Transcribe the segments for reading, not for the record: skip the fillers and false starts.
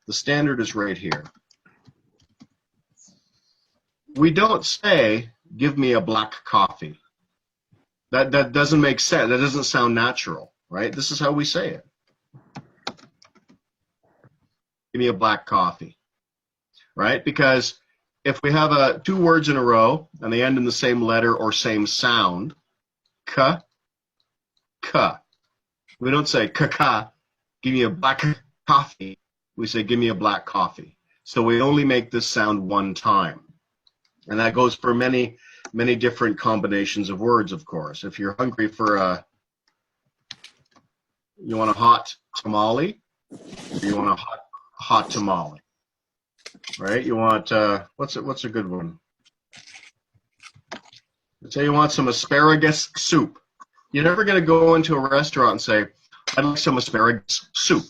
The standard is right here. We don't say, give me a black coffee. That doesn't make sense. That doesn't sound natural, right? This is how we say it. Give me a black coffee, right? Because if we have two words in a row and they end in the same letter or same sound, ka, ka. We don't say ka, give me a black coffee. We say, give me a black coffee. So we only make this sound one time. And that goes for many, many different combinations of words, of course. If you're hungry for you want a hot tamale, or you want a hot tamale, right? You want, what's a good one? Let's say you want some asparagus soup. You're never going to go into a restaurant and say, I'd like some asparagus soup.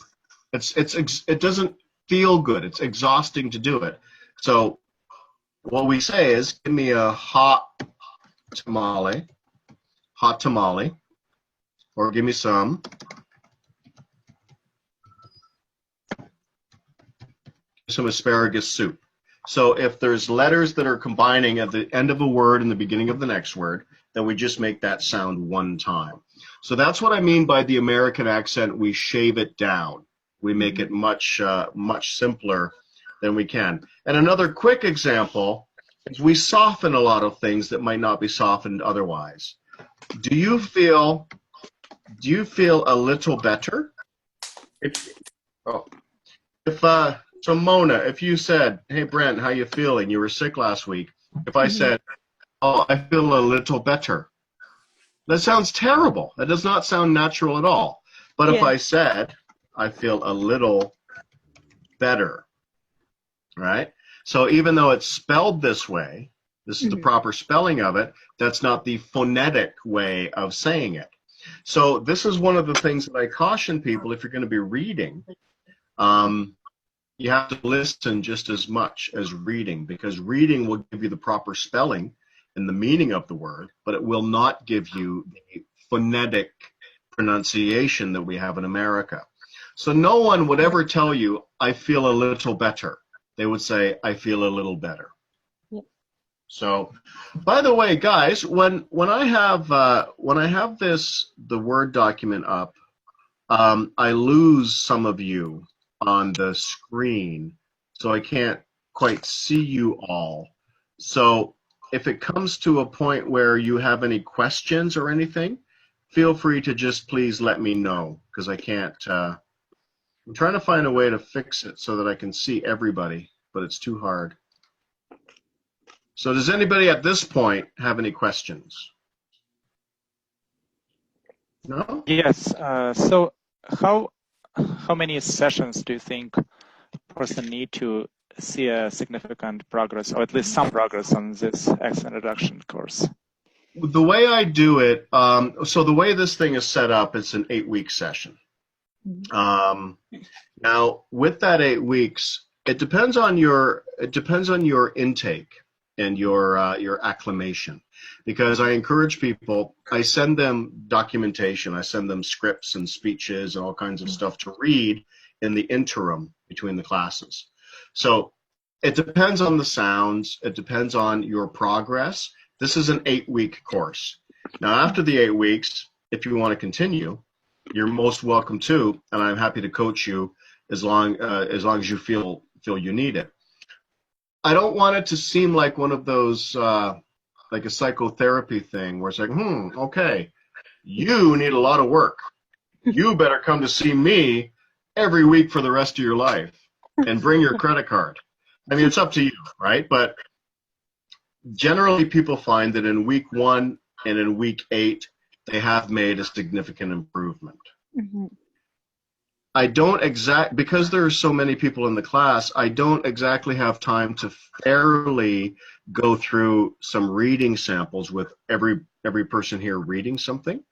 It doesn't feel good. It's exhausting to do it. So what we say is, give me a hot tamale, or give me some asparagus soup. So if there's letters that are combining at the end of a word and the beginning of the next word, then we just make that sound one time. So that's what I mean by the American accent. We shave it down. We make it much simpler than we can. And another quick example is we soften a lot of things that might not be softened otherwise. Do you feel a little better? So Mona, if you said, hey Brent, how you feeling? You were sick last week. If I said, oh, I feel a little better, that sounds terrible. That does not sound natural at all. But if I said, I feel a little better, right? So even though it's spelled this way, this is the proper spelling of it, that's not the phonetic way of saying it. So this is one of the things that I caution people if you're going to be reading. You have to listen just as much as reading, because reading will give you the proper spelling and the meaning of the word, but it will not give you the phonetic pronunciation that we have in America. So no one would ever tell you, I feel a little better. They would say, I feel a little better. Yep. So, by the way, guys, when I have the Word document up, I lose some of you on the screen, so I can't quite see you all. So if it comes to a point where you have any questions or anything, feel free to just please let me know, because I can't, I'm trying to find a way to fix it so that I can see everybody, but it's too hard. So does anybody at this point have any questions? No? Yes, so how many sessions do you think a person need to see a significant progress, or at least some progress on this accent reduction course? The way I do it, so the way this thing is set up, it's an 8-week session. Now, with that 8 weeks, it depends on your intake and your acclimation, because I encourage people. I send them documentation, I send them scripts and speeches and all kinds of stuff to read in the interim between the classes. So it depends on the sounds. It depends on your progress. This is an 8-week course. Now, after the 8 weeks, if you want to continue, you're most welcome to, and I'm happy to coach you as long as you feel you need it. I don't want it to seem like one of those, like a psychotherapy thing where it's like, okay, you need a lot of work. You better come to see me every week for the rest of your life and bring your credit card. I mean, it's up to you, right? But generally people find that in week 1 and in week 8, they have made a significant improvement. I don't because there are so many people in the class, I don't exactly have time to fairly go through some reading samples with every person here reading something.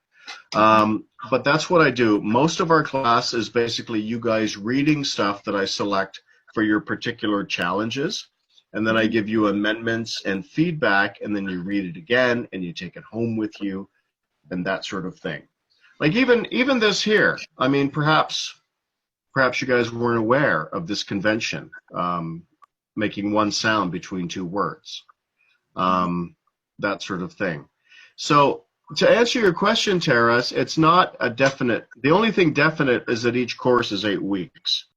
But that's what I do. Most of our class is basically you guys reading stuff that I select for your particular challenges, and then I give you amendments and feedback, and then you read it again, and you take it home with you, and that sort of thing. Like even this here, I mean, perhaps Perhaps you guys weren't aware of this convention, making one sound between two words, that sort of thing. So to answer your question, Taras, it's not a definite. The only thing definite is that each course is 8 weeks.